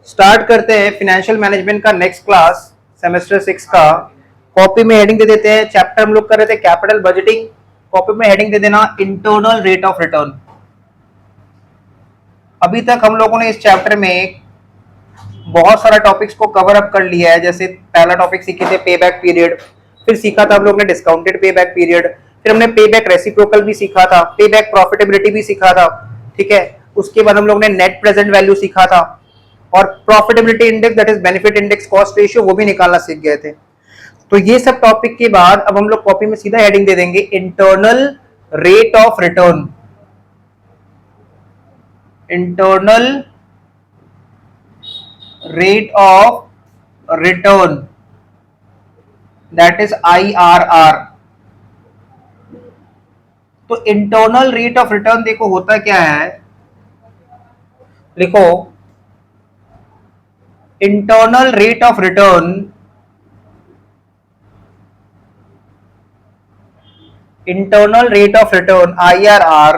Start करते हैं financial management का नेक्स्ट क्लास सेमेस्टर 6 का। कॉपी में हेडिंग दे देते हैं, चैप्टर हम लोग कर रहे थे कैपिटल बजटिंग। कॉपी में हेडिंग दे देना इंटरनल रेट ऑफ रिटर्न। अभी तक हम लोगों ने इस चैप्टर में बहुत सारा टॉपिक्स को कवर अप कर लिया है। जैसे पहला टॉपिक सीखे थे पे बैक पीरियड, फिर सीखा था हम लोग ने डिस्काउंटेड पे बैक पीरियड, फिर हमने पे बैक रेसिप्रोकल भी सीखा था, पे बैक प्रॉफिटेबिलिटी भी सीखा था। ठीक है, उसके बाद हम लोग ने नेट प्रेजेंट वैल्यू सीखा था और profitability index that is benefit index cost ratio वो भी निकालना सीख गए थे। तो ये सब टॉपिक के बाद अब हम लोग कॉपी में सीधा हेडिंग दे देंगे internal rate of return. Internal rate of return that is IRR। तो इंटरनल रेट ऑफ रिटर्न देखो होता क्या है, लिखो internal rate of return, internal rate of return IRR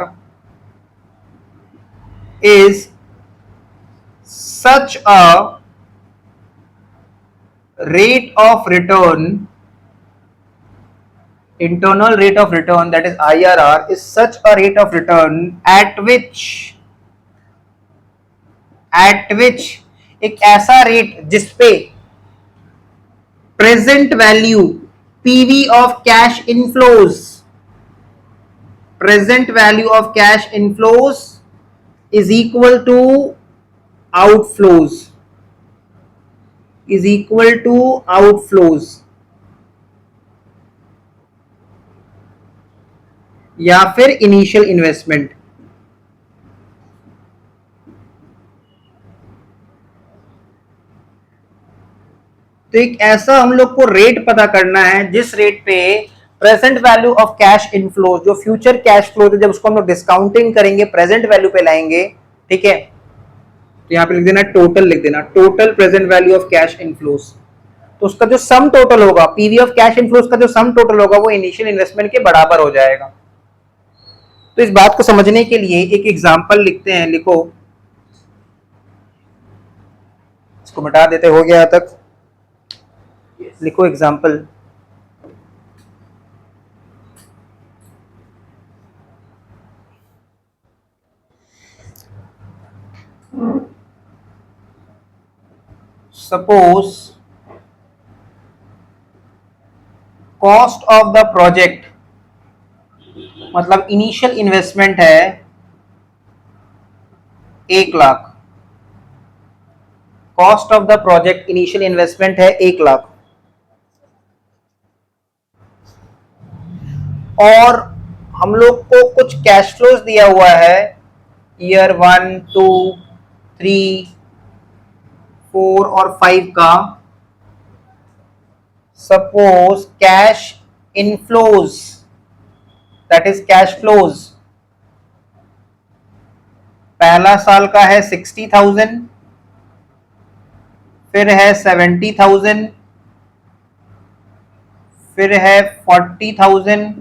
is such a rate of return, internal rate of return that is IRR is such a rate of return at which एक ऐसा rate जिसपे present value PV of cash inflows, present value of cash inflows is equal to outflows, is equal to outflows या फिर initial investment. तो एक ऐसा हम लोग को रेट पता करना है जिस रेट पे present value of cash inflow, जो फ्यूचर कैश फ्लो है, जब उसको हम लोग डिस्काउंटिंग करेंगे प्रेजेंट वैल्यू पे लाएंगे। ठीक है, तो यहाँ पे लिख देना टोटल, लिख देना total present value of cash inflows. तो उसका जो सम टोटल होगा, पीवी ऑफ कैश इनफ्लोस का जो सम टोटल होगा वो इनिशियल इन्वेस्टमेंट के बराबर हो जाएगा। तो इस बात को समझने के लिए एक एग्जांपल लिखते हैं। लिखो, इसको मिटा देते, हो गया तक। लिखो example, suppose cost of the project, मतलब इनिशियल इन्वेस्टमेंट है 1 lakh. Cost of the project initial investment है 1 लाख और हम लोग को कुछ कैश फ्लोज दिया हुआ है ईयर 1, 2, 3, 4 और 5 का। Suppose cash inflows that is cash flows पहला साल का है 60,000, फिर है 70,000, फिर है 40,000,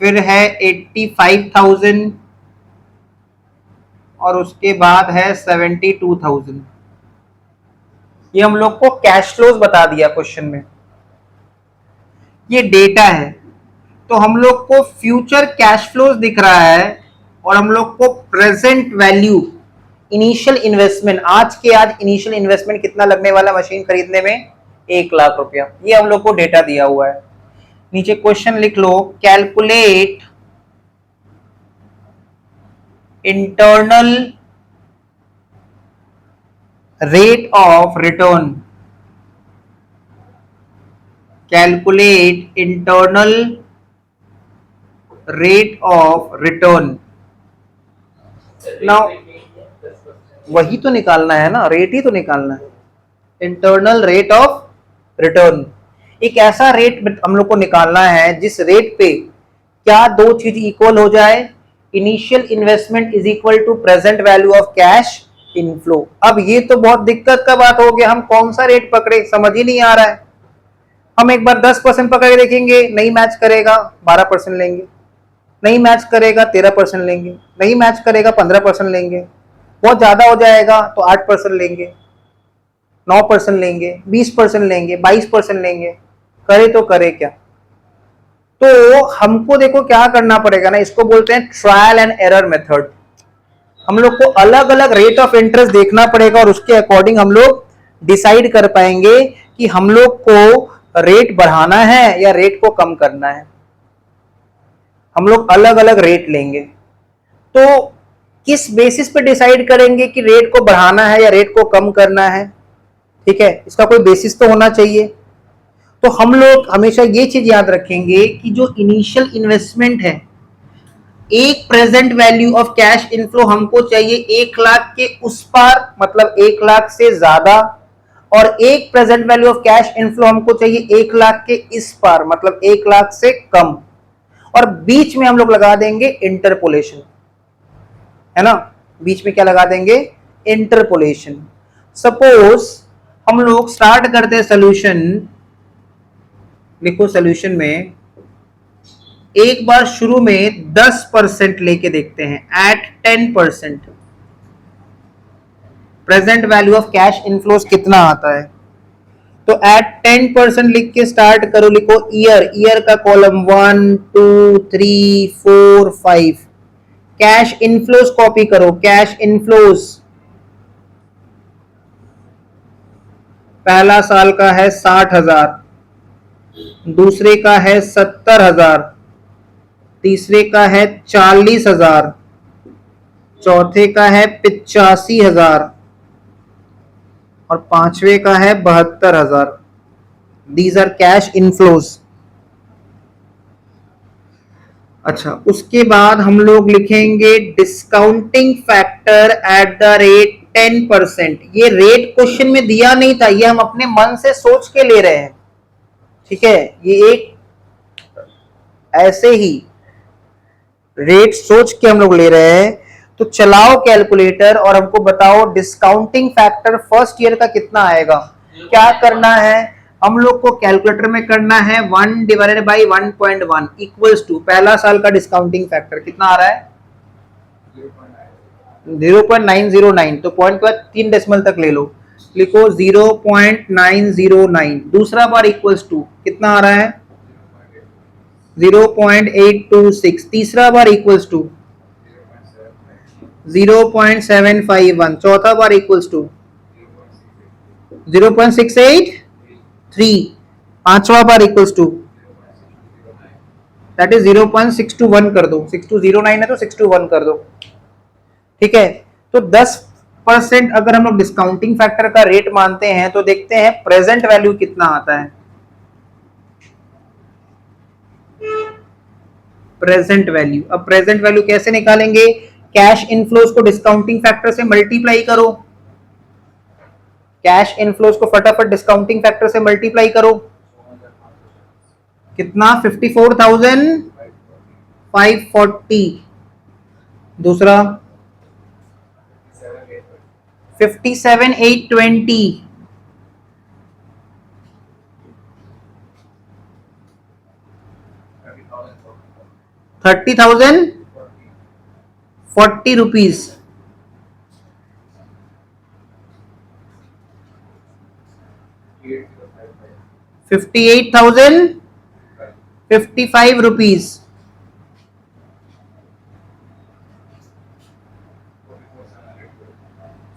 फिर है 85,000 और उसके बाद है 72,000। ये हम लोग को कैश फ्लोज बता दिया क्वेश्चन में। ये डेटा है, तो हम लोग को फ्यूचर कैश फ्लोज दिख रहा है और हम लोग को प्रेजेंट वैल्यू इनिशियल इन्वेस्टमेंट, आज के आज इनिशियल इन्वेस्टमेंट कितना लगने वाला मशीन खरीदने में, 1 लाख रुपया। ये हम लोग को डेटा दिया हुआ है। नीचे क्वेश्चन लिख लो, calculate internal rate of return, calculate internal rate of return. Now वही तो निकालना है ना, रेट ही तो निकालना है, इंटरनल रेट ऑफ रिटर्न। एक ऐसा रेट हम लोग को निकालना है जिस रेट पे क्या दो चीज इक्वल हो जाए, initial investment is equal to present value of cash inflow. अब ये तो बहुत दिक्कत का बात हो गया, हम कौन सा रेट पकड़े समझ ही नहीं आ रहा है। हम एक बार 10% पकड़ के देखेंगे, नहीं मैच करेगा 12% लेंगे, नहीं मैच करेगा 13% लेंगे, नहीं मैच करेगा 15% लेंगे। बहुत ज्यादा हो जाएगा तो 8% लेंगे, 9% लेंगे, 20% लेंगे, 22% लेंगे, करे तो करे क्या। तो हमको देखो क्या करना पड़ेगा ना, इसको बोलते हैं ट्रायल एंड एरर मेथड। हम लोग को अलग अलग रेट ऑफ इंटरेस्ट देखना पड़ेगा और उसके अकॉर्डिंग हम लोग डिसाइड कर पाएंगे कि हम लोग को रेट बढ़ाना है या रेट को कम करना है। हम लोग अलग अलग रेट लेंगे, तो किस बेसिस पे डिसाइड करेंगे कि रेट को बढ़ाना है या रेट को कम करना है। ठीक है, इसका कोई बेसिस तो होना चाहिए। तो हम लोग हमेशा ये चीज याद रखेंगे कि जो इनिशियल इन्वेस्टमेंट है, एक present value of cash inflow हमको चाहिए 1 लाख के उस पार, मतलब 1 लाख से ज्यादा, और एक present value of cash inflow हमको चाहिए 1 लाख के इस पार, मतलब 1 लाख से कम। और बीच में हम लोग लगा देंगे इंटरपोलेशन, है ना। बीच में क्या लगा देंगे, इंटरपोलेशन। सपोज हम लोग स्टार्ट करते हैं सोल्यूशन, लिखो सोल्यूशन में एक बार शुरू में 10% लेके देखते हैं, at 10% present value of cash inflows कितना आता है। तो एट 10% लिख के स्टार्ट करो, लिखो ईयर, ईयर का कॉलम 1 2 3 4 5, कैश इनफ्लोस कॉपी करो, कैश इनफ्लोस पहला साल का है 60,000, दूसरे का है 70,000, तीसरे का है 40,000, चौथे का है 85,000 और पांचवे का है 72,000। These are cash inflows. अच्छा, उसके बाद हम लोग लिखेंगे discounting factor at the rate 10%। ये रेट क्वेश्चन में दिया नहीं था, ये हम अपने मन से सोच के ले रहे हैं। ठीक है, ये एक ऐसे ही रेट सोच के हम लोग ले रहे हैं। तो चलाओ कैलकुलेटर और हमको बताओ डिस्काउंटिंग फैक्टर फर्स्ट ईयर का कितना आएगा। क्या करना है हम लोग को, कैलकुलेटर में करना है 1 डिवाइडेड बाई 1.1 इक्वल्स टू पहला साल का डिस्काउंटिंग फैक्टर कितना आ रहा है 0.909। तो पॉइंट के बाद 3 डेसिमल तक ले लो, लिखो 0.909। दूसरा बार इक्वल्स टू कितना आ रहा है 0.826। तीसरा बार इक्वल्स टू 0.751। चौथा बार इक्वल्स टू 0.683। पांचवा बार इक्वल्स टू दैट इज 0.621 कर दो, 6209 है तो 621 कर दो। ठीक है, तो 10% अगर हम लोग डिस्काउंटिंग फैक्टर का रेट मानते हैं तो देखते हैं प्रेजेंट वैल्यू कितना आता है। प्रेजेंट वैल्यू, अब प्रेजेंट वैल्यू कैसे निकालेंगे, कैश इनफ्लोज को डिस्काउंटिंग फैक्टर से मल्टीप्लाई करो, कैश इनफ्लोज को फटाफट डिस्काउंटिंग फैक्टर से मल्टीप्लाई करो, कितना 54,540। दूसरा 57,820। ₹30,040। 58,055 रुपीज।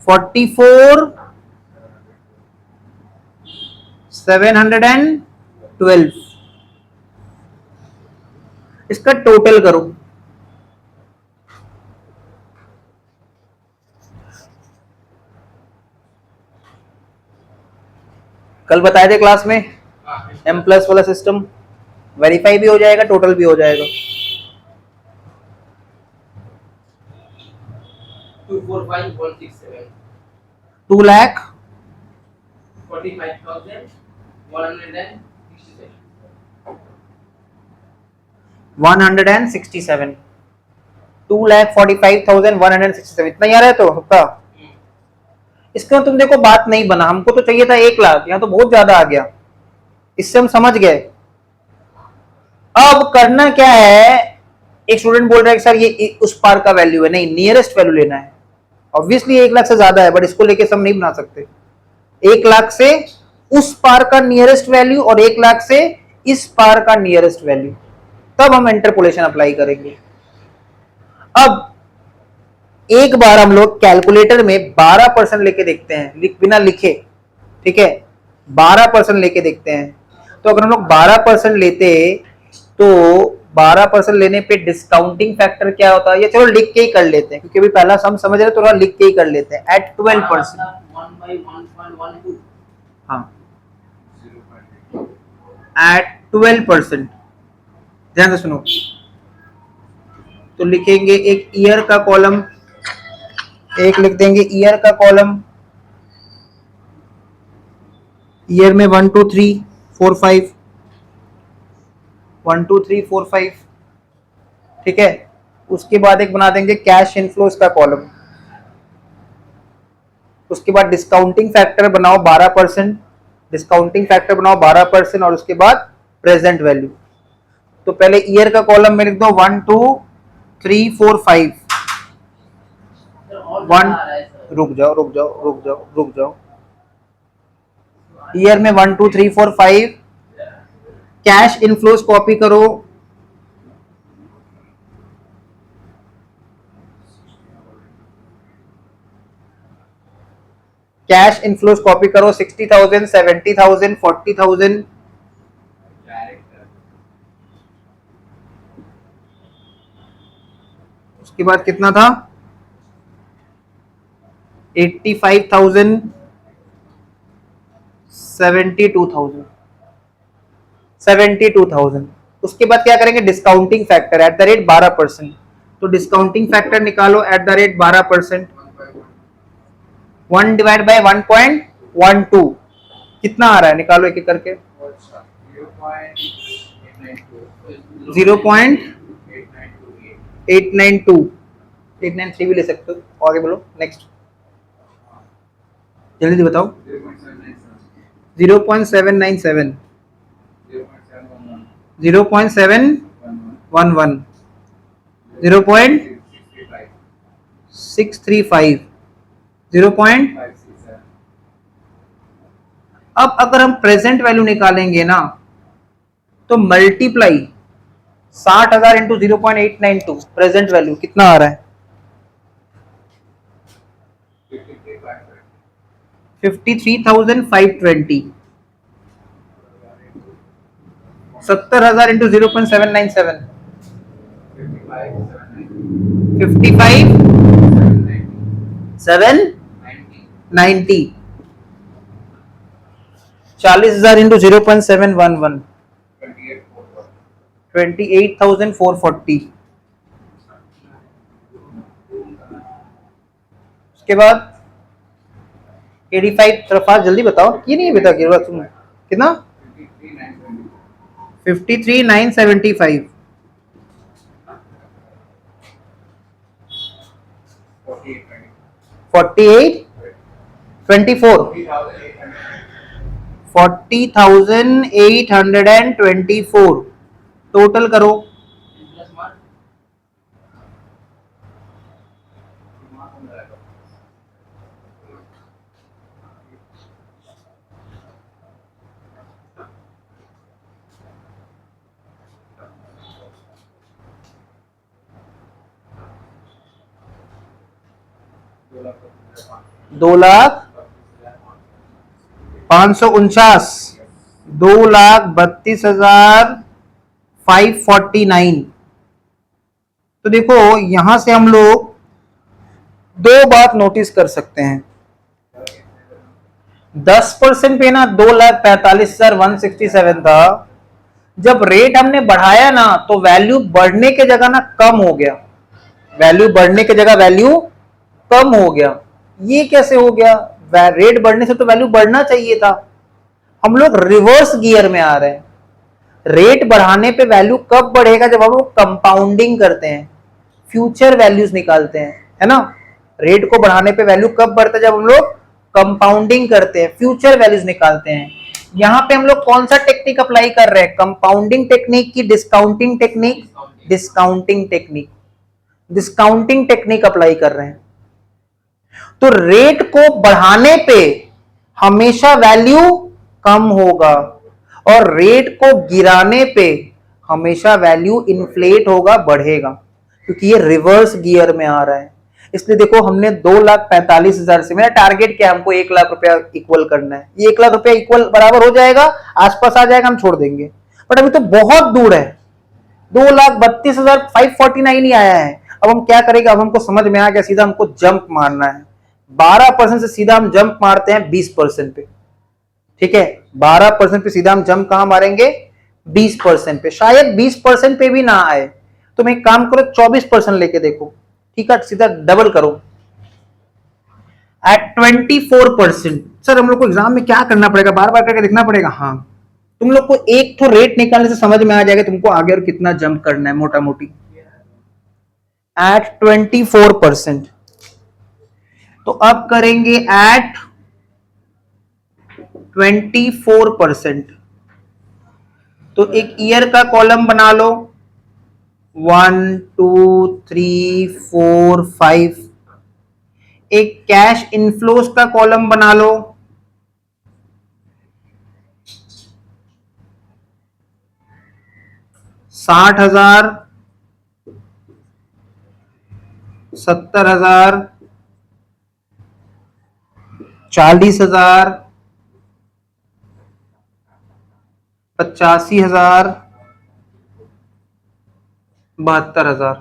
44,712। इसका टोटल करो, कल बताए थे क्लास में M प्लस वाला सिस्टम, वेरीफाई भी हो जाएगा, टोटल भी हो जाएगा। 2,45,167। 2,45,167 इतना ही आ रहा है तो सबका। इसका तुम देखो बात नहीं बना, हमको तो चाहिए था 1 लाख, यहाँ तो बहुत ज्यादा आ गया, इससे हम समझ गए। अब करना क्या है, एक स्टूडेंट बोल रहा है कि सर ये उस पार का वैल्यू है, नहीं नियरेस्ट वैल्यू लेना है। ऑब्वियसली 1 लाख से ज्यादा है, बट इसको लेके सम नहीं बना सकते। 1 लाख से उस पार का नियरेस्ट वैल्यू और 1 लाख से इस पार का नियरेस्ट वैल्यू, तब हम इंटरपोलेशन अप्लाई करेंगे। अब एक बार हम लोग कैलकुलेटर में 12% लेके देखते हैं, बिना लिखे, ठीक है, 12% लेके देखते हैं। तो अगर हम लोग 12% लेते तो 12% लेने पे डिस्काउंटिंग फैक्टर क्या होता है, ये चलो लिख के ही कर लेते हैं क्योंकि अभी पहला सम समझ रहे, थोड़ा लिख के ही कर लेते हैं। एट 12%, हाँ, एट 12%, ध्यान से सुनो। तो लिखेंगे एक ईयर का कॉलम, एक लिख देंगे ईयर का कॉलम, ईयर में 1 2 3 4 5, 1 2 3 4 5, ठीक है। उसके बाद एक बना देंगे कैश इनफ्लोज का कॉलम, उसके बाद डिस्काउंटिंग फैक्टर बनाओ 12%, डिस्काउंटिंग फैक्टर बनाओ 12% और उसके बाद प्रेजेंट वैल्यू। तो पहले ईयर का कॉलम में लिख दो 1 2 3 4 5, 1, रुक जाओ, ईयर में 1 2 3 4 5, कैश इनफ्लोज कॉपी करो, कैश इनफ्लोज कॉपी करो 60,000 70,000 40,000, उसके बाद कितना था 85,000 72,000। उसके बाद क्या करेंगे discounting factor at the rate 12%। तो डिस्काउंटिंग फैक्टर निकालो eight the rate 12%, 1 divide by 1.12 कितना आ रहा है, निकालो एक एक करके। 0.892, 893 भी ले सकते हो। आगे बोलो, नेक्स्ट जल्दी बताओ। 0.797, 0.711, 0.635, 0. अब अगर हम प्रेजेंट वैल्यू निकालेंगे ना तो मल्टीप्लाई 60,000 इंटू 0.892, प्रेजेंट वैल्यू कितना आ रहा है 53,520, 70,000 इंटू 0.797, 55,790, 40,000 इंटू 0.711, 28,440। उसके बाद 85, थोड़ा जल्दी बताओ, ये नहीं बता तुम कितना 53,975, 48,24, 40,824 टोटल करो। दो लाख 549, 2,32,549। तो देखो यहां से हम लोग दो बात नोटिस कर सकते हैं। 10% पे ना 2,45,167 था, जब रेट हमने बढ़ाया ना तो वैल्यू बढ़ने के जगह ना कम हो गया, वैल्यू बढ़ने के जगह वैल्यू कम हो गया। ये कैसे हो गया, रेट बढ़ने से तो वैल्यू बढ़ना चाहिए था। हम लोग रिवर्स गियर में आ रहे हैं। रेट बढ़ाने पे वैल्यू कब बढ़ेगा, जब हम लोग कंपाउंडिंग करते हैं, फ्यूचर वैल्यूज निकालते हैं, है ना। रेट को बढ़ाने पे वैल्यू कब बढ़ता है, जब हम लोग कंपाउंडिंग करते हैं, फ्यूचर वैल्यूज निकालते हैं। यहां पे हम लोग कौन सा टेक्निक अप्लाई कर रहे हैं, कंपाउंडिंग टेक्निक की discounting technique, discounting technique, discounting technique apply कर रहे हैं। तो रेट को बढ़ाने पे हमेशा वैल्यू कम होगा और रेट को गिराने पे हमेशा वैल्यू इन्फ्लेट होगा, बढ़ेगा, क्योंकि ये रिवर्स गियर में आ रहा है। इसलिए देखो हमने 2,45,000 से, मेरा टारगेट क्या है, हमको 1 लाख रुपया इक्वल करना है। ये 1 लाख रुपया इक्वल बराबर हो जाएगा, आसपास आ जाएगा, हम छोड़ देंगे। बट अभी तो बहुत दूर है, 2,32,549 ही आया है। अब हम क्या करेंगे, अब हमको समझ में आ गया, सीधा हमको जंप मारना है। 12% से सीधा हम जंप मारते हैं 20% पे, ठीक है। 12% पे सीधा हम जंप कहां मारेंगे, 20% पे। शायद 20% पे भी ना आए, तुम एक काम करो 24% लेके देखो, ठीक है, सीधा डबल करो एट 24%। सर हम लोग को एग्जाम में क्या करना पड़ेगा, बार बार करके देखना पड़ेगा? हाँ, तुम लोग को एक तो रेट निकालने से समझ में आ जाएगा तुमको आगे और कितना जंप करना है, मोटा मोटी एट 24%। तो अब करेंगे एट 24%। तो एक ईयर का कॉलम बना लो, 1 2 3 4 5। एक कैश इनफ्लोस का कॉलम बना लो, 60,000, 70,000, 40,000, 85,000, 72,000।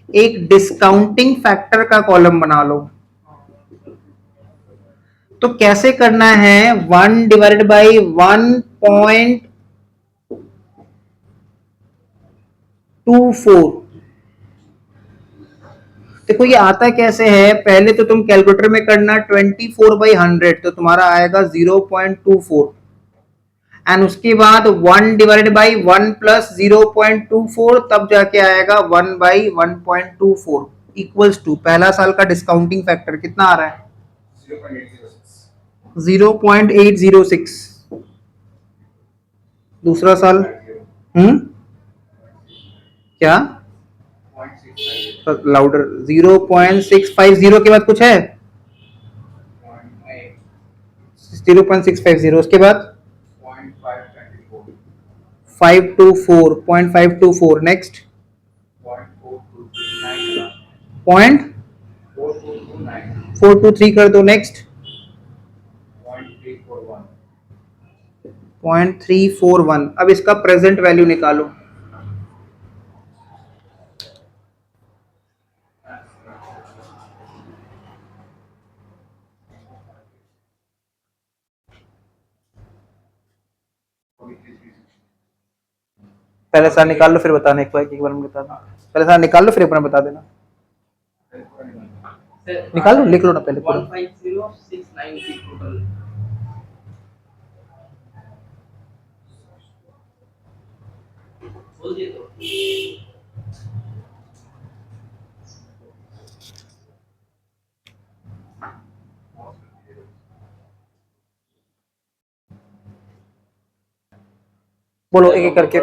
एक डिस्काउंटिंग फैक्टर का कॉलम बना लो। तो कैसे करना है, 1 डिवाइडेड बाई 1.24। देखो ये आता कैसे है, पहले तो तुम कैलकुलेटर में करना 24/100, तो तुम्हारा आएगा 0.24, एंड उसके बाद 1 डिवाइडेड बाई 1 प्लस 0.24, तब जाके आएगा 1/1.24 इक्वल्स टू, पहला साल का डिस्काउंटिंग फैक्टर कितना आ रहा है, 0.806। दूसरा साल क्या, लाउडर, 0.650 के बाद कुछ है, 0.650, उसके बाद 524, नेक्स्ट 0.423 कर दो, नेक्स्ट 0.341। अब इसका प्रेजेंट वैल्यू निकालो, पहले साल निकाल लो फिर बताना, एक बार बता दो, पहले साल निकाल लो फिर एक बार बता देना, निकाल लो, लिख लो ना पहले पूरा। 150,690 टोटल। बोल दिए तो बोलो एक एक करके,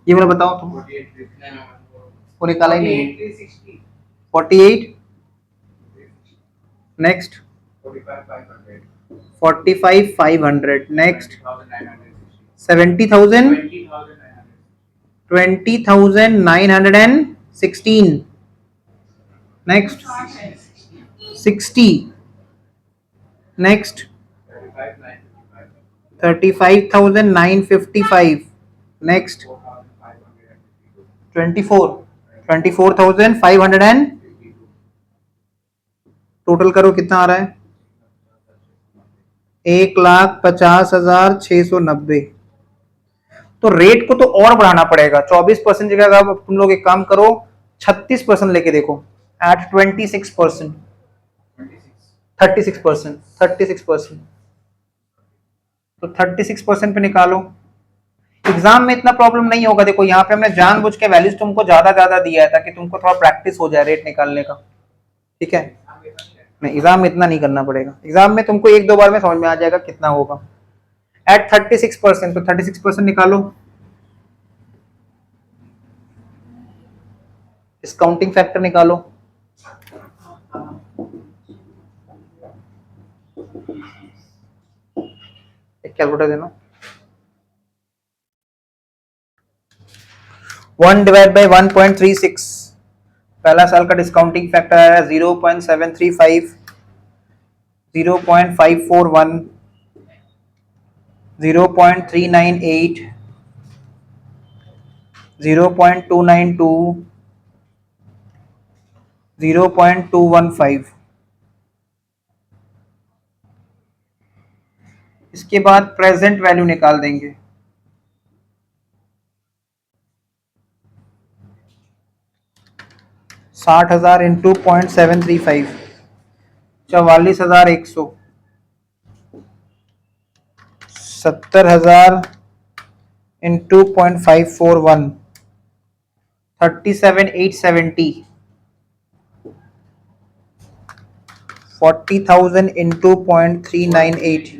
ये वाला बताओ तुम, वो निकाला ही नहीं, 48, next 45,500, next 70,000, 20,916, next 60, next 35,955, next 24,500, total करो कितना आ रहा है, 1,50,690। तो रेट को तो और बढ़ाना पड़ेगा, 24% जगह अब तुम लोग एक काम करो 36% लेके देखो, एट 26%, 36%, तो 36% पे निकालो। एग्जाम में इतना प्रॉब्लम नहीं होगा, देखो यहाँ पे हमने जानबूझ के वैल्यूज तुमको ज्यादा दिया है ताकि तुमको थोड़ा प्रैक्टिस हो जाए रेट निकालने का, ठीक है। नहीं, एग्जाम में इतना नहीं करना पड़ेगा, एग्जाम में तुमको 1-2 बार में समझ में आ जाएगा कितना होगा। एट 36%, तो 36% निकालो, डिस्काउंटिंग फैक्टर निकालो, एक कैलकुलेटर देना। 1 डिवाइड बाई 1.36, पहला साल का डिस्काउंटिंग फैक्टर आया 0.735, 0.541, 0.398, 0.292, 0.215। इसके बाद प्रेजेंट वैल्यू निकाल देंगे। 60,000 into 0.735, 44,100, 70,000 into 0.541, 37,870, 40,000 into 0.398,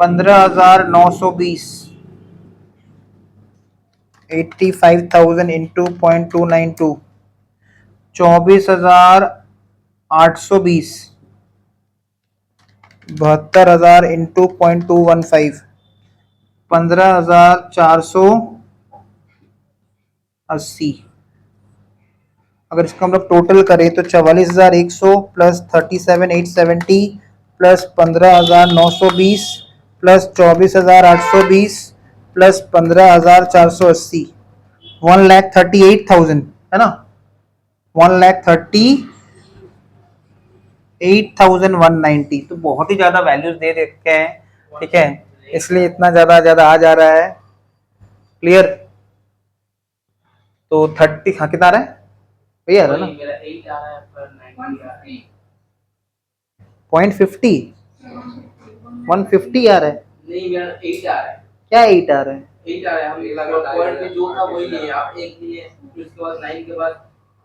15,920, 85,000 into 0.292, 24,820, 72,000 into 0.215, 15,480। अगर इसको हम लोग टोटल करें तो 44,100 प्लस 37,870 प्लस 15,920 प्लस 24,820 प्लस 15,480, 1,38,000 है ना, 1,38,190। तो बहुत ही ज्यादा वैल्यूज दे देते हैं, ठीक है, इसलिए इतना ज्यादा ज्यादा आ जा रहा है। क्लियर? तो 30, हाँ कितना आ रहा है भैया, ना 0.50, 150 आ रहा है। नहीं मेरा 8 आ रहा है। क्या 8 आ रहा है? 8 आ रहा है। हम पॉइंट में जो था वही लिए, आप 1 लिए, फिर उसके बाद 9 के बाद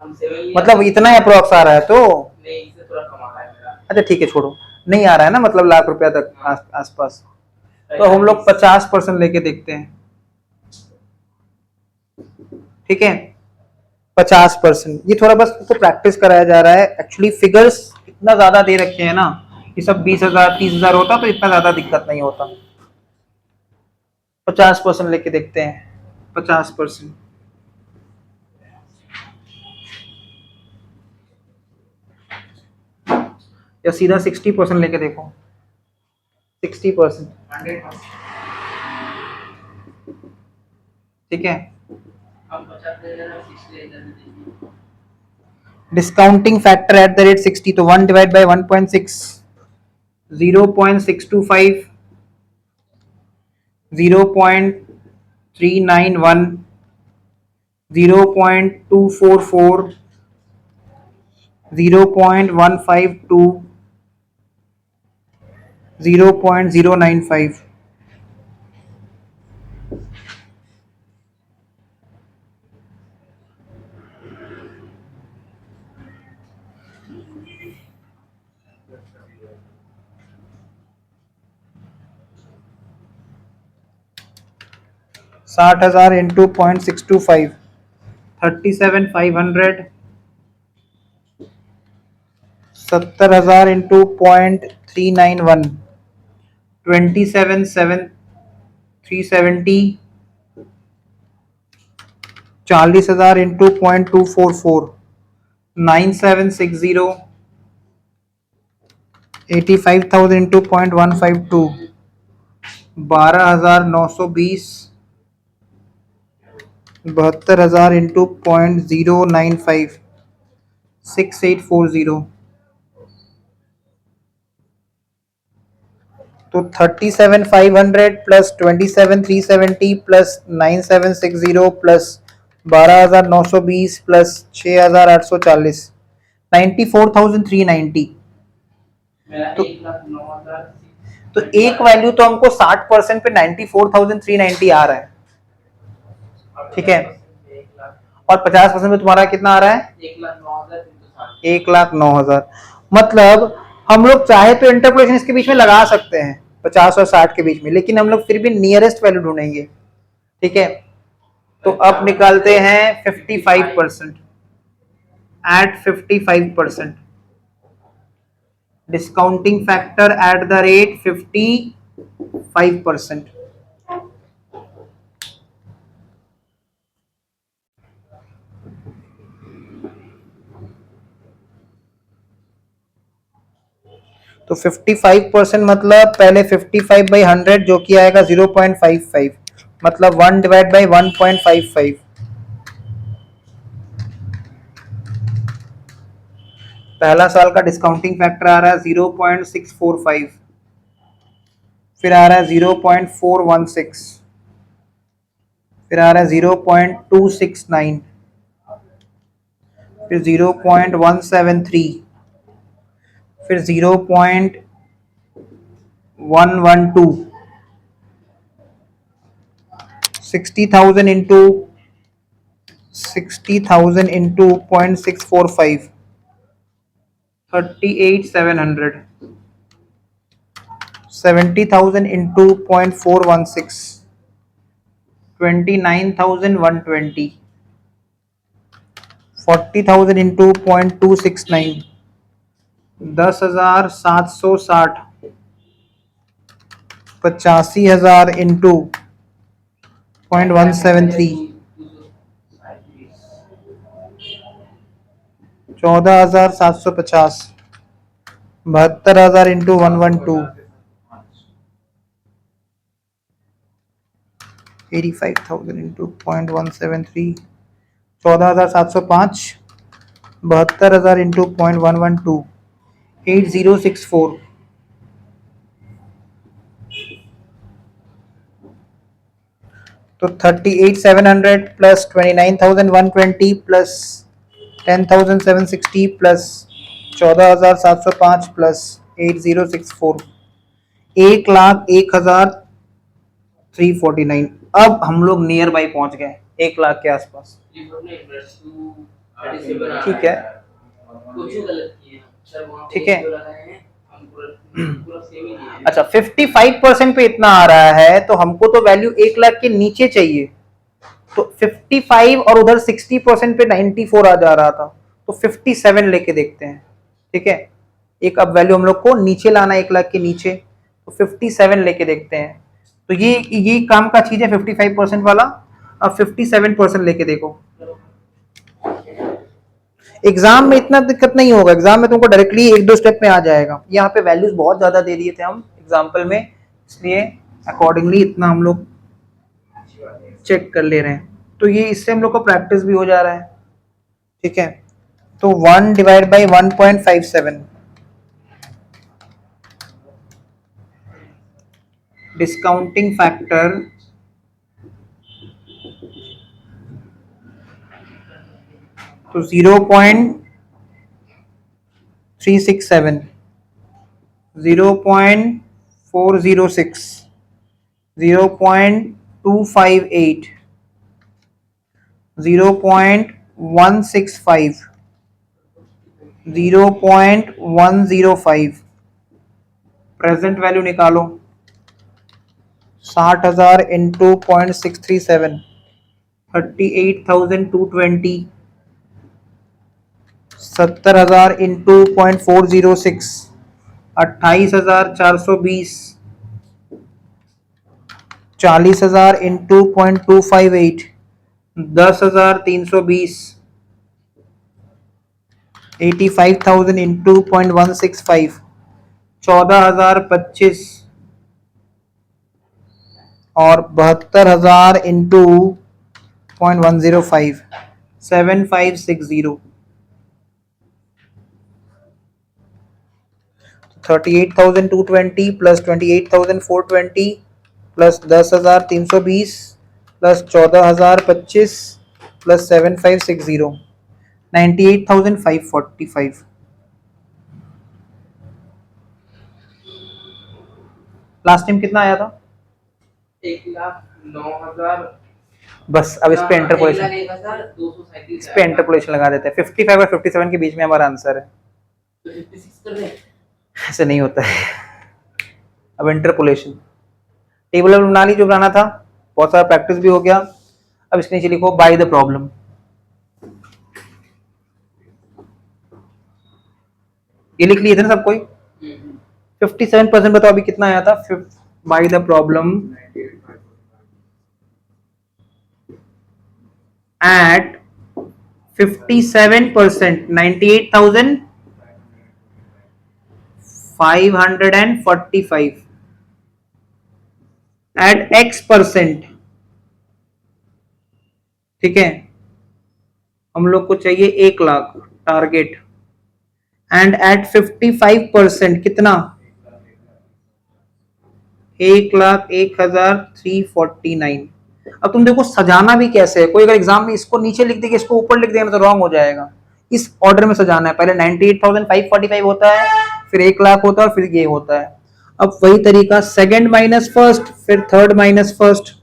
हम 7 लिए, मतलब इतना ही अप्रोक्स आ रहा है। तो नहीं, इससे थोड़ा कम आ रहा है मेरा। अच्छा ठीक है, छोड़ो, नहीं आ रहा है ना, मतलब लाख रुपया तक आसपास। तो हम लोग 50% लेके देखते हैं, ठीक है, 50%। ये थोड़ा बस उसको प्रैक्टिस कराया जा रहा है। एक्चुअली फिगर्स इतना ज्यादा दे रखे हैं ना, कि सब 20,000 30,000 होता तो इतना ज्यादा दिक्कत नहीं होता। 50% लेके देखते हैं, 50%। या सीधा 60% लेके देखो, 60%, ठीक है। Discounting factor at the rate 60, तो 1 डिवाइड बाई 1.6, 0.625, 0.391, 0.244, 0.152, 0.095। साठ हजार into 0.625, 37,500, 70,000 into 0.391, 27,370, 40,000 into 0.244, 9,760, 85,000 into 0.152, 12,920, 72,000 into 0.095, 6,840। तो 37,500 प्लस 27,370 प्लस 9,760 प्लस 12,920 प्लस 6,840, 94,390। तो एक वैल्यू तो हमको 60% पे 94,390 आ रहा है, ठीक है, और 50% में तुम्हारा कितना आ रहा है? 1,09,000। मतलब हम लोग चाहे तो इंटरपोलेशन इसके बीच में लगा सकते हैं 50 और 60 के बीच में, लेकिन हम लोग फिर भी नियरेस्ट वैल्यू ढूंढेंगे, ठीक है। तो अब निकालते हैं 55%, at 55%, discounting factor at the rate 55%। तो 55% मतलब पहले 55/100 जो कि आएगा 0.55, मतलब 1 डिवाइड बाई 1.55। पहला साल का डिस्काउंटिंग फैक्टर आ रहा है 0.645, फिर आ रहा है 0.416, फिर आ रहा है 0.269, फिर 0.173, फिर 0.112। 60,000 into 0.645, 38,700। 70,000 into 0.416, 29,120। 40,000 into 0.269, 10,760। 85,000 into 0.173, 14,750। 72,000 into 112, 85,000 into 0.173, 14,705। 72,000 into 0.112, 8064। तो 38,700 प्लस 29,120 प्लस 10,760 प्लस 14,705 प्लस 8064, 1,01,349। अब हम लोग नियर बाई पहुंच गए 1 लाख के आसपास। ठीक है, ठीक है। अच्छा, 55% पे इतना आ रहा है तो हमको तो वैल्यू 1 लाख के नीचे चाहिए। तो 55 और उधर 60% पे 94 आ जा रहा था, तो 57 लेके देखते हैं। ठीक है, एक अब वैल्यू हम लोग को नीचे लाना है 1 लाख के नीचे, तो 57 लेके देखते हैं। तो ये काम का चीज है 55% वाला। अब 57% लेके देखो। एग्जाम में इतना दिक्कत नहीं होगा, एग्जाम में तुमको डायरेक्टली 1-2 स्टेप में आ जाएगा। यहाँ पे वैल्यूज बहुत ज्यादा दे दिए थे हम एग्जाम्पल में, इसलिए अकॉर्डिंगली इतना हम लोग चेक कर ले रहे हैं। तो ये इससे हम लोग को प्रैक्टिस भी हो जा रहा है। ठीक है, तो 1 डिवाइड बाई 1.57, डिस्काउंटिंग फैक्टर तो 0.367, 0.406, 0.258, 0.165, 0.105। प्रेजेंट वैल्यू निकालो। 60,000 इंटू 0.637, 38,220। 70,000 इंटू 0.406, 28,420। 40,000 इंटू 0.258, 10,320। 85,000 इंटू 0.165, 14,025। और 72,000 into 0.105, 7560। 38,220 plus 28,420 plus 10,320 plus 14,025 plus 7560, 98,545। Last time कितना आया था? 1,09,000। बस अब इस पे इंटरपोलेशन, इस पे इंटरपोलेशन लगा देते हैं। 55 और 57 के बीच में हमारा आंसर है। तो 56 कर दें? ऐसे नहीं होता है। अब इंटरपोलेशन टेबल बना ली जो बनाना था, बहुत सारा प्रैक्टिस भी हो गया। अब इसके नीचे लिखो बाय द प्रॉब्लम। ये लिख लिए थे ना सब कोई? 57% बताओ अभी कितना आया था by the problem at 57%, 98,545 at X%। ठीक है, हम लोग को चाहिए 1 लाख टारगेट, एंड एट 55% कितना, 1,01,349। अब तुम देखो सजाना भी कैसे है, कोई अगर एग्जाम में इसको नीचे लिख देगा इसको ऊपर लिख देना तो रॉन्ग हो जाएगा। इस ऑर्डर में सजाना है, पहले 98,545 होता है, फिर 1 लाख होता है और फिर ये होता है। अब वही तरीका, सेकंड माइनस फर्स्ट, फिर थर्ड माइनस फर्स्ट,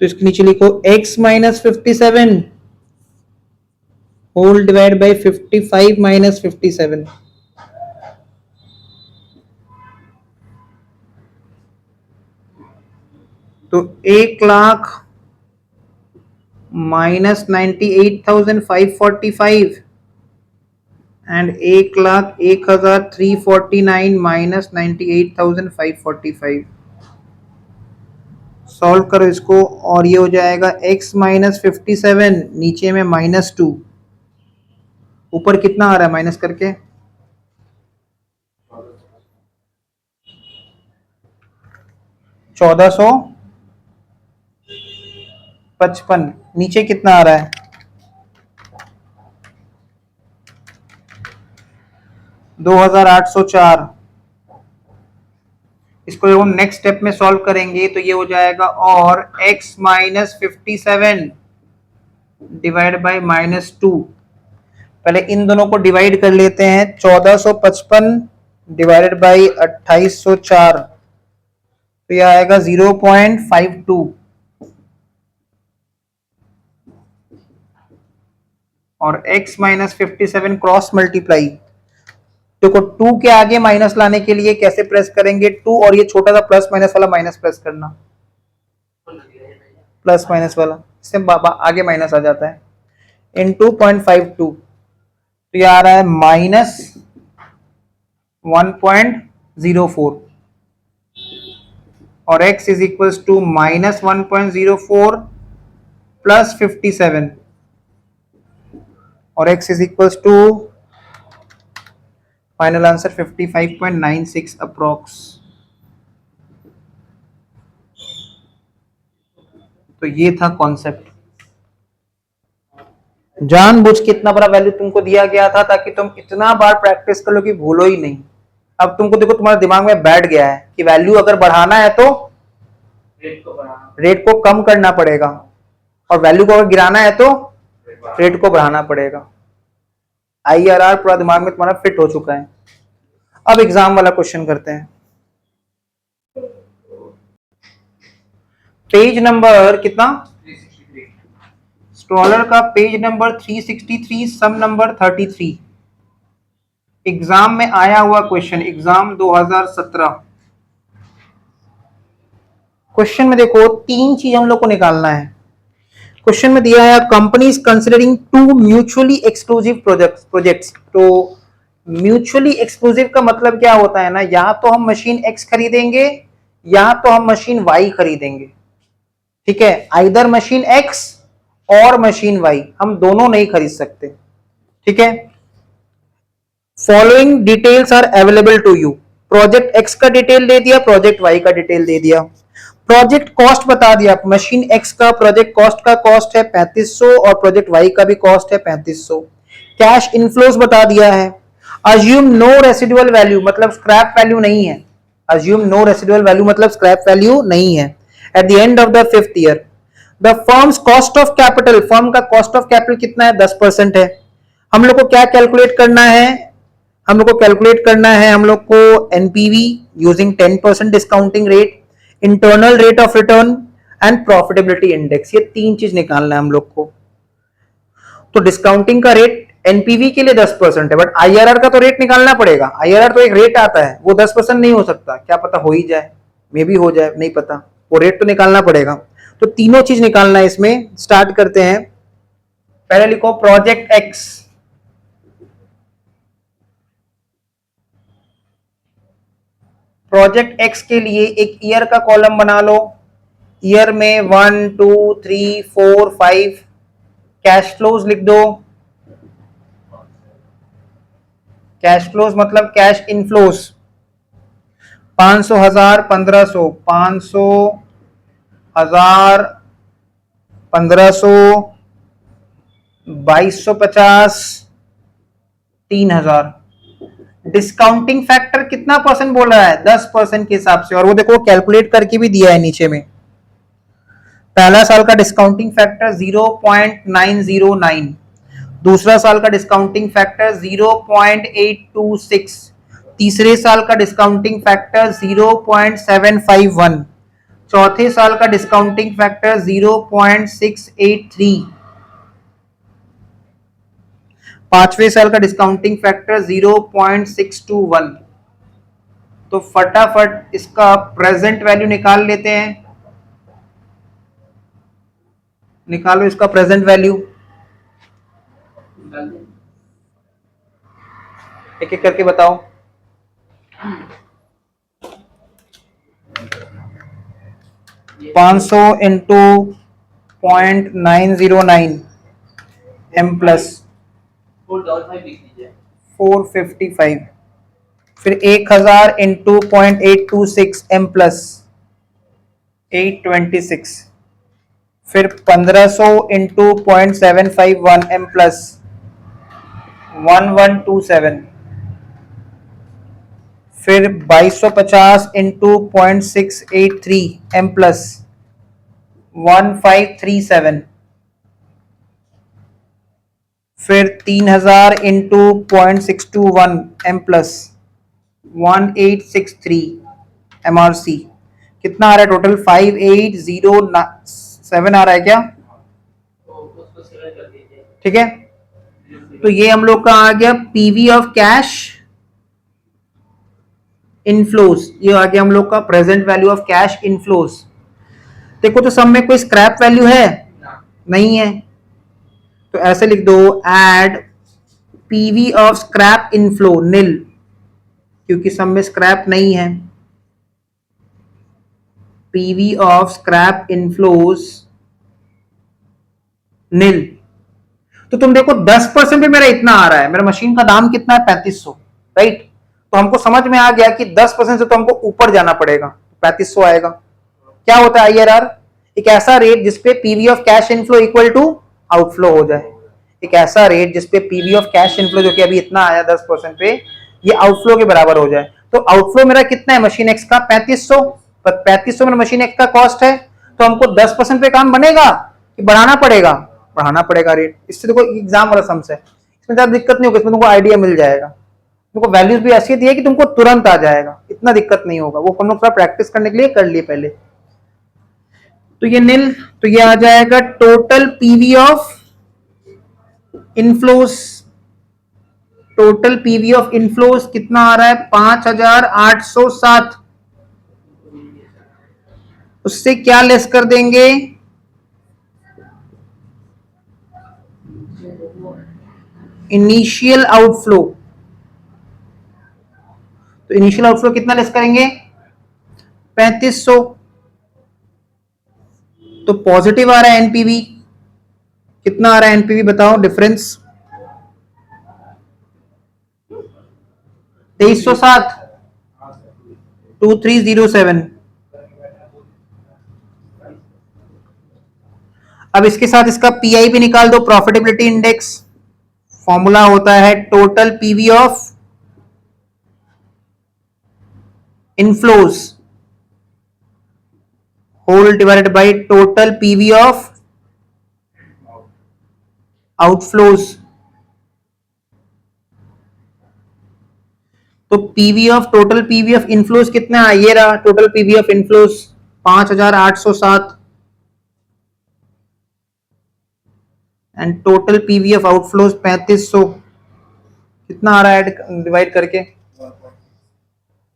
तो इसके नीचे लिखो x minus 57 whole divide by 55 minus 57। तो 1 lakh minus 98,545 and 1,01,349 minus 98,545। Solve करो इसको और ये हो जाएगा x माइनस 57, नीचे में -2, ऊपर कितना आ रहा है माइनस करके, 1455, नीचे कितना आ रहा है 2804। इसको जब हम नेक्स्ट स्टेप में सॉल्व करेंगे तो ये हो जाएगा और x माइनस 57 डिवाइड बाई -2। पहले इन दोनों को डिवाइड कर लेते हैं, 1455 डिवाइडेड बाई 2804, तो यह आएगा 0.52 और x माइनस 57 क्रॉस मल्टीप्लाई। देखो 2 के आगे माइनस लाने के लिए कैसे प्रेस करेंगे, 2 और ये छोटा सा प्लस माइनस वाला माइनस प्रेस करना, प्लस माइनस वाला, इससे आगे माइनस आ जाता है, इन 2.52, तो ये आ रहा है -1.04 और x is equals to -1.04 plus 57 और x is equals to final answer 55.96 approx. तो ये था कॉन्सेप्ट, जानबूझ के इतना बड़ा वैल्यू तुमको दिया गया था ताकि तुम इतना बार प्रैक्टिस कर लो कि भूलो ही नहीं। अब तुमको देखो तुम्हारे दिमाग में बैठ गया है कि वैल्यू अगर बढ़ाना है तो रेट को कम करना पड़ेगा और वैल्यू को अगर गिराना है तो रेट को बढ़ाना पड़ेगा। IRR पूरा दिमाग में तुम्हारा फिट हो चुका है। अब एग्जाम वाला क्वेश्चन करते हैं, पेज नंबर कितना, स्क्रॉलर का पेज नंबर 363, सम नंबर 33, एग्जाम में आया हुआ क्वेश्चन, एग्जाम 2017। क्वेश्चन में देखो 3 चीज हम लोग को निकालना है। क्वेश्चन में दिया है company is considering 2 mutually exclusive projects. तो म्यूचुअली एक्सक्लूसिव का मतलब क्या होता है ना, या तो हम मशीन X खरीदेंगे या तो हम मशीन Y खरीदेंगे। ठीक है, आइदर मशीन X और मशीन Y, हम दोनों नहीं खरीद सकते। ठीक है, following details are available to you. Project X का डिटेल दे दिया, प्रोजेक्ट Y का डिटेल दे दिया, प्रोजेक्ट कॉस्ट बता दिया, मशीन X का प्रोजेक्ट कॉस्ट का कॉस्ट है 3500 और प्रोजेक्ट Y का भी कॉस्ट है 3500। कैश इनफ्लोज बता दिया है, अज्यूम नो रेसिडुअल वैल्यू मतलब स्क्रैप वैल्यू नहीं है, अज्यूम नो रेसिडुअल वैल्यू मतलब स्क्रैप वैल्यू नहीं है at the end of the 5th year. The firms cost of capital, firm का कॉस्ट ऑफ कैपिटल कितना है, 10% है। हम लोग को क्या कैलकुलेट करना है, हम लोग को कैलकुलेट करना है, हम लोग को NPV using 10% discounting rate, internal rate of return and profitability index, ये 3 चीज निकालना है हम लोग को। तो डिस्काउंटिंग का रेट एनपीवी के लिए 10% है, बट आईआरआर का तो रेट निकालना पड़ेगा। आईआरआर तो एक रेट आता है, वो 10% नहीं हो सकता, क्या पता हो ही जाए, मे भी हो जाए, नहीं पता, वो रेट तो निकालना पड़ेगा। तो तीनों चीज निकालना है इसमें। स्टार्ट करते हैं, पहले लिखो प्रोजेक्ट एक्स, प्रोजेक्ट एक्स के लिए एक ईयर का कॉलम बना लो, ईयर में 1 2 3 4 5 कैश फ्लोज लिख दो। कैश फ्लोज मतलब कैश इनफ्लोज, 500 हजार 1500, 500 हजार 1500, 2250, 3000। डिस्काउंटिंग फैक्टर कितना परसेंट बोल रहा है? 10% के हिसाब से, और वो देखो कैलकुलेट करके भी दिया है नीचे में। पहला साल का डिस्काउंटिंग फैक्टर 0.909, दूसरा साल का डिस्काउंटिंग फैक्टर 0.826, तीसरे साल का डिस्काउंटिंग फैक्टर 0.751, चौथे साल का डिस्काउंटिंग फैक्टर 0.683, पांचवें साल का डिस्काउंटिंग फैक्टर 0.621। तो फटाफट इसका प्रेजेंट वैल्यू निकाल लेते हैं। निकालो इसका प्रेजेंट वैल्यू, एक एक करके बताओ। $500 इंटू 0.909 एम प्लस 455, फिर 1000 इंटू 0.826 एम प्लस 826, फिर 1500 इंटू 0.751 एम प्लस 1127, फिर 2250 इंटू 0.683 एम प्लस 1537, फिर 3000 इंटू 0.621 एम प्लस 1863 एमआरसी। कितना आ रहा है टोटल? 5807 आ रहा है क्या? ठीक है, तो ये हम लोग का आ गया पीवी ऑफ कैश इनफ्लोज, ये आ गया हम लोग का present value of cash inflows. देखो तो सब में कोई स्क्रैप वैल्यू है? नहीं है, तो ऐसे लिख दो add PV of scrap inflow nil, क्योंकि सब में स्क्रैप नहीं है। PV of scrap inflows nil. तो तुम देखो 10% पे मेरा इतना आ रहा है, मेरा मशीन का दाम कितना है? 3500, राइट? तो हमको समझ में आ गया कि 10% से तो हमको ऊपर जाना पड़ेगा, 3500 आएगा। क्या होता है आईआरआर? एक ऐसा रेट जिसपे PV of cash inflow equal to outflow हो जाए। एक ऐसा रेट जिसपे पीवी ऑफ कैश इनफ्लो जो कि अभी इतना आया 10% पे, ये आउटफ्लो के बराबर हो जाए। तो आउटफ्लो मेरा कितना है मशीन एक्स का? 3500, पर 3500 में मशीन एक्स का कॉस्ट है, तो हमको 10% पे काम बनेगा कि बढ़ाना पड़ेगा? बढ़ाना पड़ेगा रेट। इससे देखो एग्जाम वाला सम्स है, इसमें ज्यादा दिक्कत नहीं होगी, इसमें तुमको आइडिया मिल जाएगा। तुमको वैल्यूज भी ऐसी दी है कि तुमको तुरंत आ जाएगा, इतना दिक्कत नहीं होगा। वो हम लोग थोड़ा प्रैक्टिस करने के लिए कर लिए पहले। तो ये नील, तो ये आ जाएगा total PV of inflows. Total PV of inflows कितना आ रहा है? 5807। उससे क्या लेस कर देंगे? Initial outflow. तो इनिशियल आउटफ्लो कितना लेस करेंगे? 3500। तो पॉजिटिव आ रहा है एनपीवी। कितना आ रहा है एनपीवी बताओ डिफरेंस? 2307, 2307। अब इसके साथ इसका पीआई भी निकाल दो, प्रॉफिटेबिलिटी इंडेक्स। फॉर्मूला होता है total PV of inflows whole divided by total PV of outflows. तो PV of total PV of inflows कितना है? ये रहा total PV of inflows 5807, and total PV of outflows 3500। कितना आ रहा है डिवाइड करके?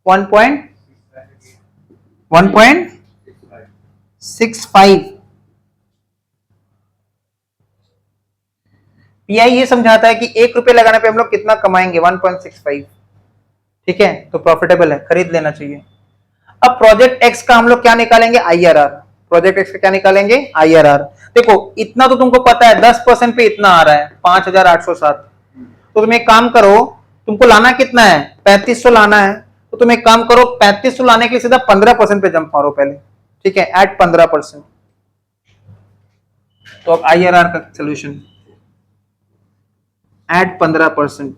1.65। पीआई ये समझाता है कि 1 रुपए लगाने पे हम लोग कितना कमाएंगे? 1.65। ठीक है, तो प्रॉफिटेबल है, खरीद लेना चाहिए। अब प्रोजेक्ट एक्स का हम लोग क्या निकालेंगे, IRR। प्रोजेक्ट एक्स का क्या निकालेंगे, IRR। देखो इतना तो तुमको पता है, 10% पे इतना आ रहा है 5,807। तो तुम एक काम करो, तुमको लाना कितना है, 3500 लाना है। तो तुम एक काम करो, 3500 लाने के लिए सीधा 15% पे जंप मारो पहले, ठीक है, एट 15%। तो अब IRR का solution at 15%।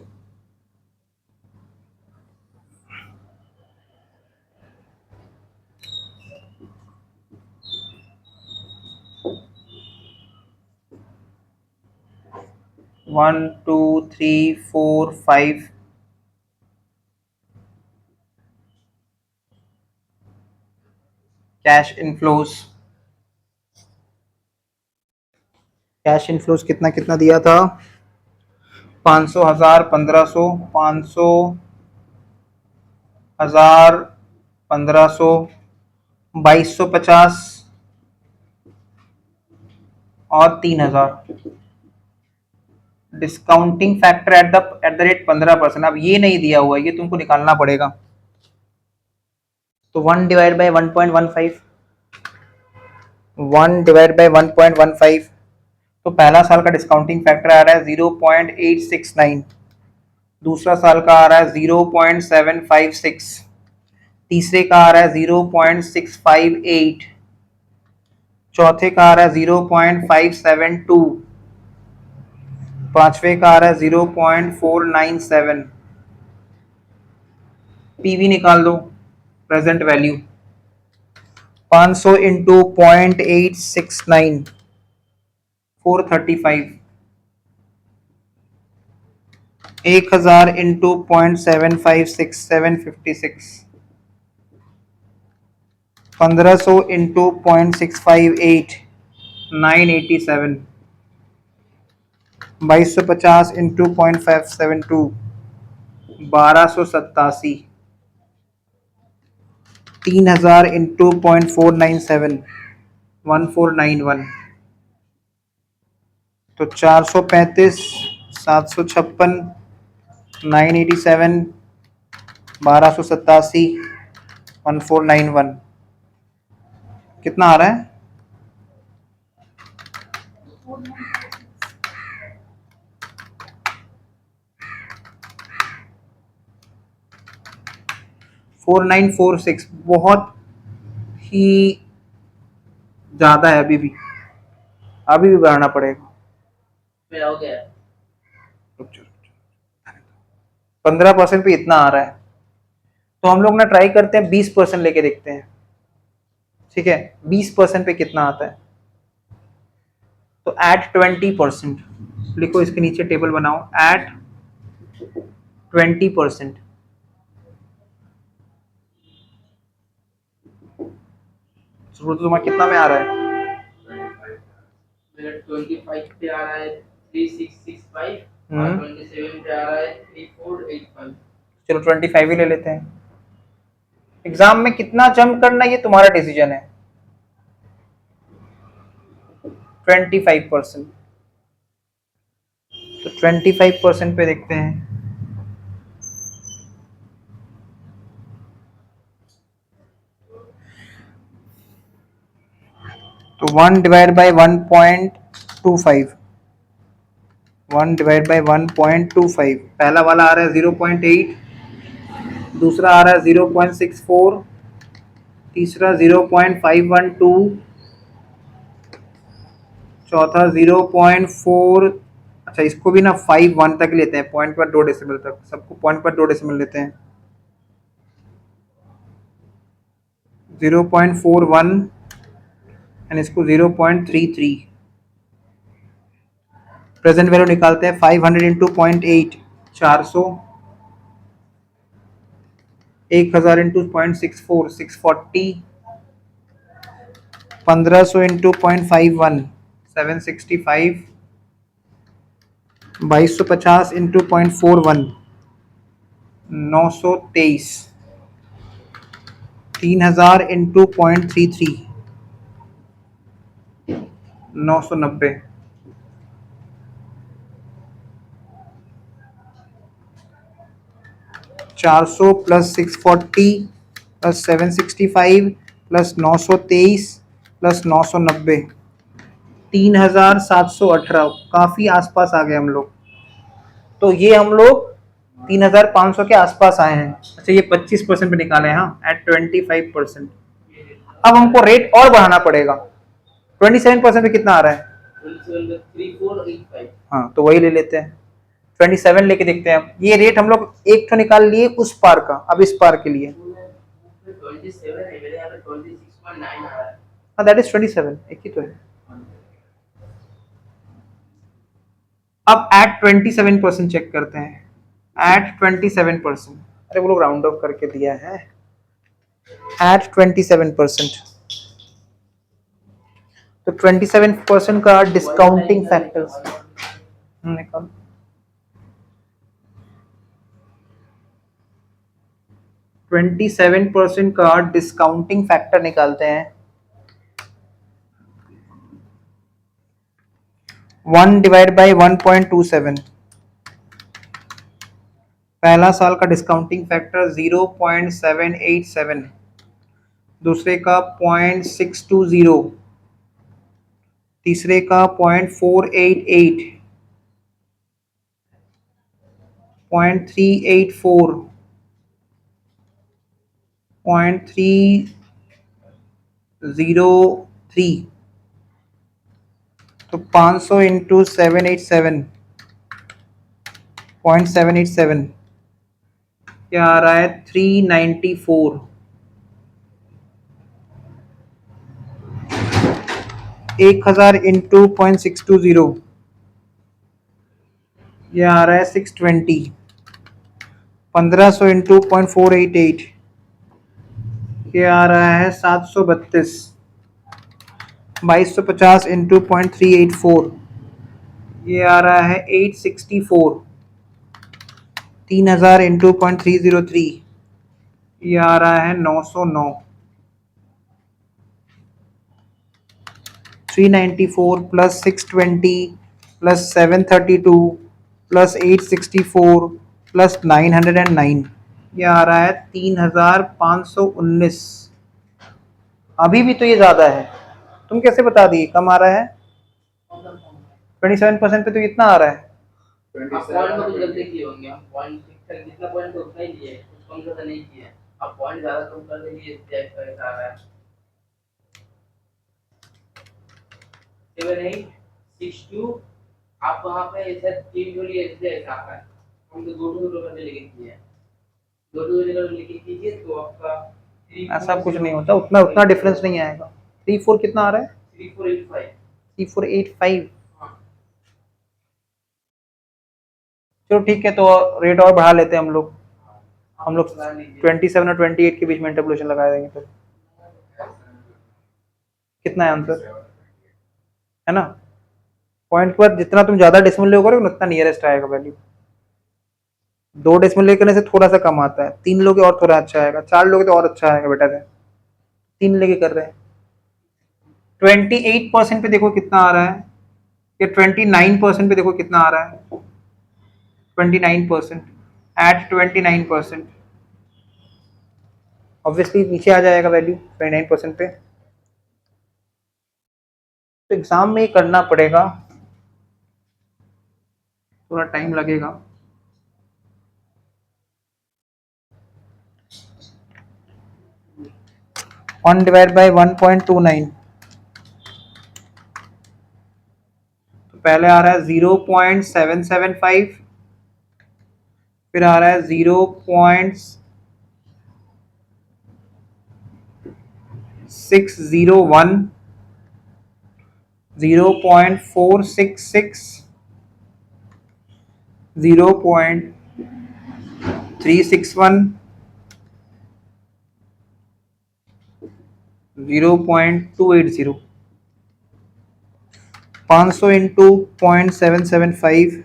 1 2 3 4 5 cash inflows. Cash inflows कितना कितना दिया था, 500, 1000, 1500, 500, 1000, 1500, 2250 और 3000। Discounting factor at the rate 15%। अब ये नहीं दिया हुआ, ये तुमको निकालना पड़ेगा। तो 1 डिवाइड बाई 1.15, 1 डिवाइड बाई 1.15। तो पहला साल का डिस्काउंटिंग फैक्टर आ रहा है 0.869, दूसरा साल का आ रहा है 0.756, तीसरे का आ रहा है 0.658, चौथे का आ रहा है 0.572, पांचवे का आ रहा है 0.497। पीवी निकाल दो, present value 500 into 0.869, 435। 1000 into 0.756, 756। 1500 into 0.658, 987। 2250 into 0.572, 1287। 3000 into 0.497, 1491। तो 435, 756, 987, 1287, 1491 कितना आ रहा है, 4946। बहुत ही ज्यादा है, अभी भी बढ़ाना पड़ेगा। 15% पे इतना आ रहा है, तो हम लोग ना ट्राई करते हैं 20% लेके देखते हैं, ठीक है। 20% पे कितना आता है, तो एट 20%। लिखो, इसके नीचे टेबल बनाओ, एट 20%। तो तुम्हारा कितना में आ रहा है, 25 पे आ रहा है 3665, और 27 पे आ रहा है 3485। चलो 25 ही ले लेते हैं। एग्जाम में कितना जंप करना ये तुम्हारा डिसीजन है। 25%, तो 25% पे देखते हैं। तो 1 डिवाइड बाई 1.25, 1 डिवाइड बाई 1.25। पहला वाला आ रहा है 0.8, दूसरा आ रहा है 0.64, तीसरा 0.512, चौथा 0.4। अच्छा, इसको भी ना 51 तक लेते हैं, पॉइंट पर 2 डेसिमल तक, सबको पॉइंट पर 2 डेसिमल लेते हैं। 0.41 एंड इसको 0.33। प्रेजेंट वैल्यू निकालते हैं, 500 into 0.8, 400। 1000 into 0.64, 640। 1500 into 0.51, 765। 2250 into 0.41, 923। 3000 into 0.33, 990। 400 plus 640, plus 765 plus 923 plus 990, 3718, काफी आसपास आ गए हम लोग। तो ये हम लोग 3500 के आसपास आए हैं। अच्छा ये 25% पे निकाले हैं, हाँ एट 25%। अब हमको रेट और बढ़ाना पड़ेगा। 27% पे कितना आ रहा है? 3485। हाँ तो वही ले लेते हैं, 27 लेके देखते हैं। अब ये रेट हम लोग एक तो निकाल लिए उस पार का, अब इस पार के लिए 27 है, मेरे यहाँ पे 26.9 आ रहा है। हाँ दैट इज 27, एक ही तो है। अब एट 27% चेक करते हैं, एट 27%। अरे वो लोग राउंड ऑफ करके दिया है, एट 27%। तो 27% का डिस्काउंटिंग फैक्टर्स निकाल, 27% का डिस्काउंटिंग फैक्टर निकालते हैं। 1 डिवाइड बाई 1.27, पहला साल का डिस्काउंटिंग फैक्टर 0.787, दूसरे का 0.620, तीसरे का 0.488, 0.384, 0.303। तो 500 इंटू 787, 0.787 क्या आ रहा है? 394। 1000 इंटू 0.620, ये आ रहा है 620। 1500 इंटू 0.488, ये आ रहा है 732। 2250 इंटू 0.384, ये आ रहा है 864। 3000 इंटू 0.303, ये आ रहा है 909। 394 प्लस 620 प्लस 732 प्लस 864 प्लस 909, ये आ रहा है 3519। अभी भी तो ये ज्यादा है, तुम कैसे बता दिए कम आ रहा है? 27% पे तो इतना आ रहा है। पॉइंट में कुछ गलती की होंगी, हम पॉइंट जितना पॉइंट तो उतना ही लिए, कुछ कम ज्यादा नहीं किए। अब पॉइंट ज्यादा कम कर देंगे इसलिए ऐसा आ रहा है। 7862, आप वहाँ पे ऐसा 3 जोड़ी इसलिए ऐसा आ रहा है। हम तो 2 करके लेके किए हैं, 2 जगह लेके कीजिए तो आपका ऐसा कुछ नहीं होता, उतना उतना डिफरेंस नहीं आएगा। 34 कितना आ रहा है? 3485। 3485। चलो ठीक है, तो रेट और बढ़ा लेते हैं हम लोग। 27 और 28 के बीच में इंटरपोलेशन लगा देंगे। तो कितना है आंसर, है ना? पॉइंट पर जितना तुम ज्यादा डेसिमल लोगे उतना नियरेस्ट आएगा वैल्यू। 2 डेसिमल लेकर से थोड़ा सा कम आता है, 3 लोगे और थोड़ा अच्छा आएगा, 4 लोगे तो और अच्छा आएगा, बेटर है। 3 लेके कर रहे हैं। 28% पे देखो कितना आ रहा है, या 29% पे देखो कितना आ रहा है। 29% एट 29%, ऑब्वियसली नीचे आ जाएगा वैल्यू 29% पे। तो एग्जाम में करना पड़ेगा, थोड़ा टाइम लगेगा। वन डिवाइड बाई 1.29, तो पहले आ रहा है 0.775, फिर आ रहा है 0.601, 0.466, 0.361, 0.280। 500 इंटू 0.775,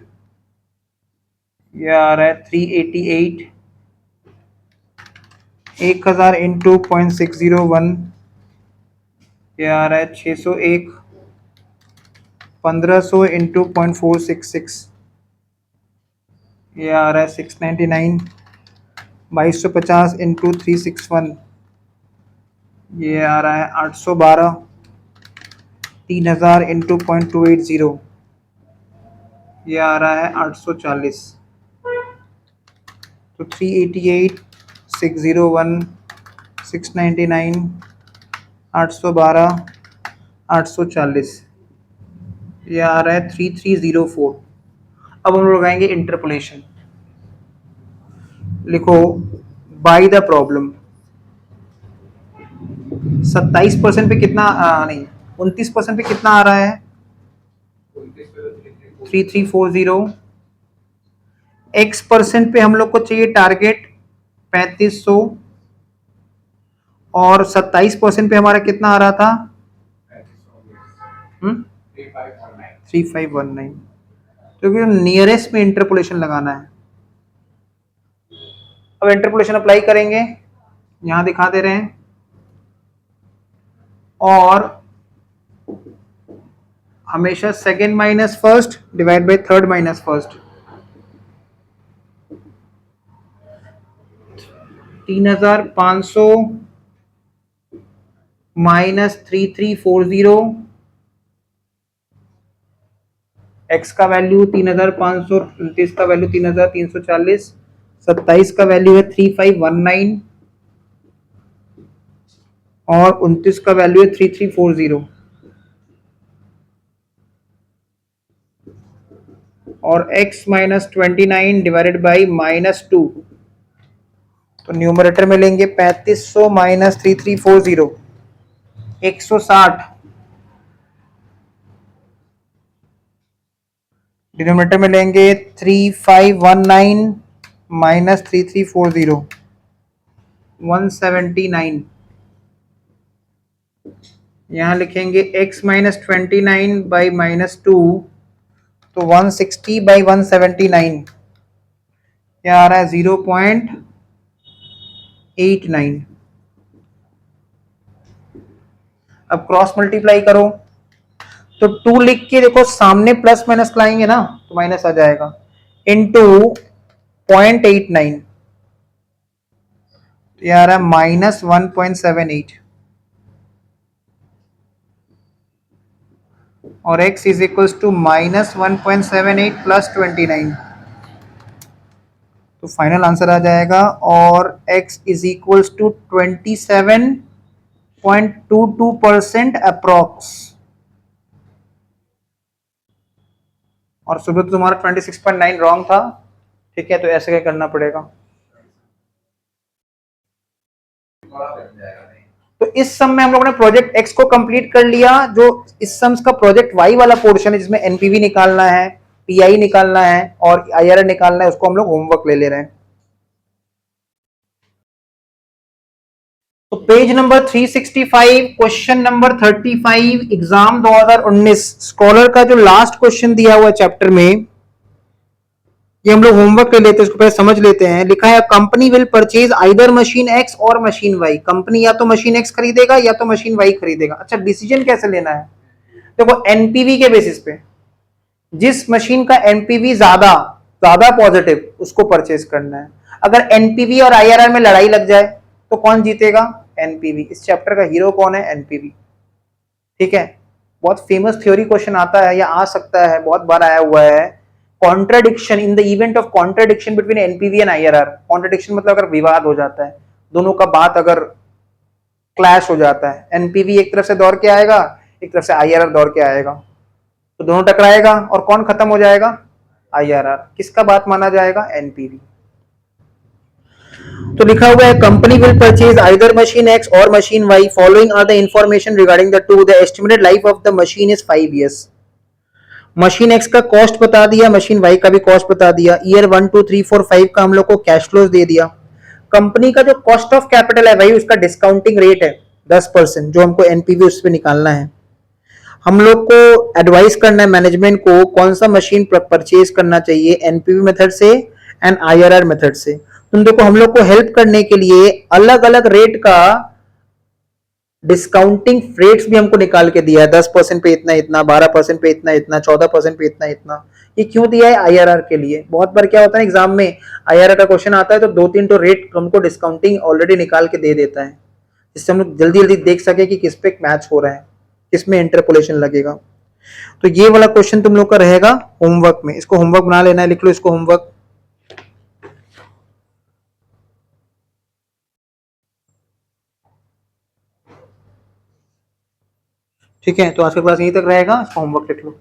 ये आ रहा है 388। 1000 इंटू 0.601, ये आ रहा है 601। 1500 इंटू 0.466, ये आ रहा है 699। 2250 इंटू 361, ये आ रहा है 812, 3000 इंटू 0.280, ये आ रहा है 840, तो 388, 601, 699, 812, 840, ये आ रहा है 3304। अब हम लोग लगाएंगे इंटरपोलेशन। लिखो बाय द प्रॉब्लम 27% पे कितना नहीं 29% पे कितना आ रहा है 3340। x% पे हम लोग को चाहिए टारगेट 3500, और 27% पे हमारा कितना आ रहा था 3519। क्योंकि नियरेस्ट में इंटरपोलेशन लगाना है। अब इंटरपोलेशन अप्लाई करेंगे, यहां दिखा दे रहे हैं, और हमेशा second minus first divide by third minus first. 3500 minus 3340, x का वैल्यू 3500, 29 का वैल्यू 3340, 27 का वैल्यू है 3519, और 29 का वैल्यू है 3340, और x माइनस 29 डिवाइडेड बाई -2, तो न्यूमरेटर में लेंगे 3500 माइनस 3340, 160, डिनोमिनेटर में लेंगे 3519 माइनस 3340, 179, यहां लिखेंगे x माइनस 29 बाई -2, तो 160 बाई 179, क्या आ रहा है 0.89। अब क्रॉस मल्टीप्लाई करो, तो 2 लिख के देखो, सामने प्लस माइनस लाएंगे ना तो माइनस आ जाएगा, इनटू 0.89, तो यार है -1.78, और x is equals to -1.78 plus 29, तो फाइनल आंसर आ जाएगा, और x is equals to 27.22% approx. और सुबह तो तुम्हारा 26.9 रॉन्ग था, ठीक है, तो ऐसे क्या करना पड़ेगा। तो इस सम में हम लोगों ने प्रोजेक्ट एक्स को कंप्लीट कर लिया। जो इस सम्स का प्रोजेक्ट वाई वाला पोर्शन है, जिसमें एनपीवी निकालना है, पीआई निकालना है और आईआरआर निकालना है, उसको हम लोग होमवर्क ले रहे हैं। तो page number 365, question number 35, exam 2019 scholar का जो लास्ट क्वेश्चन दिया हुआ है चैप्टर में, ये हम लोग होमवर्क ले लेते हैं, इसको पहले समझ लेते हैं। लिखा है company will purchase either machine X or machine Y. Company या तो मशीन एक्स खरीदेगा या तो मशीन वाई खरीदेगा। अच्छा, डिसीजन कैसे लेना है, देखो एनपीवी के बेसिस पे, जिस मशीन का एनपीवी ज्यादा ज्यादा पॉजिटिव उसको परचेज करना है। अगर एनपीवी और आईआरआर में लड़ाई लग जाए तो कौन जीतेगा, एनपीवी। इस चैप्टर का हीरो कौन है, एनपीवी, ठीक है। बहुत फेमस थ्योरी क्वेश्चन आता है या आ सकता है, बहुत बार आया हुआ है। Contradiction, in the event of contradiction between NPV and IRR. Contradiction मतलब अगर विवाद हो जाता है, दोनों का बात अगर क्लैश हो जाता है, एनपीवी एक तरफ से दौड़ के आएगा, एक तरफ से आईआरआर दौड़ के आएगा, तो दोनों टकराएगा और कौन खत्म हो जाएगा, आईआरआर। किसका बात माना जाएगा, एनपीवी। तो लिखा हुआ है company will purchase either machine X or machine Y, following are the information regarding the two. The estimated life of the machine is 5 years। Machine X का कॉस्ट बता दिया, मशीन वाई का भी कॉस्ट बता दिया, ईयर 1 2 3 4 5 का हम लोग को कैश फ्लोज दे दिया। कंपनी का जो कॉस्ट ऑफ कैपिटल है भाई, उसका डिस्काउंटिंग रेट है 10%, जो हमको एनपीवी उस पर निकालना है। हम लोग को एडवाइस करना है मैनेजमेंट को कौन सा मशीन परचेज करना चाहिए, एनपीवी मेथड से एंड आईआरआर मेथड से। तुम देखो, हम लोग को हेल्प करने के लिए अलग अलग रेट का डिस्काउंटिंग रेट्स भी हमको निकाल के दिया है। 10% पे इतना इतना, 12% पे इतना इतना, 14% पे इतना इतना। ये क्यों दिया है, आईआरआर के लिए। बहुत बार क्या होता है एग्जाम में, आईआरआर का क्वेश्चन आता है तो 2-3 तो रेट हमको डिस्काउंटिंग ऑलरेडी निकाल के दे देता है। जिससे हम लोग जल्दी जल्दी देख सके कि किस पे मैच हो रहा है, किस में इंटरपोलेशन लगेगा। तो ये वाला क्वेश्चन तुम लोग का रहेगा होमवर्क में, इसको होमवर्क बना लेना है, लिख लो इसको होमवर्क। ठीक है, तो आज का क्लास यहीं तक रहेगा, इसका होमवर्क लिख लो।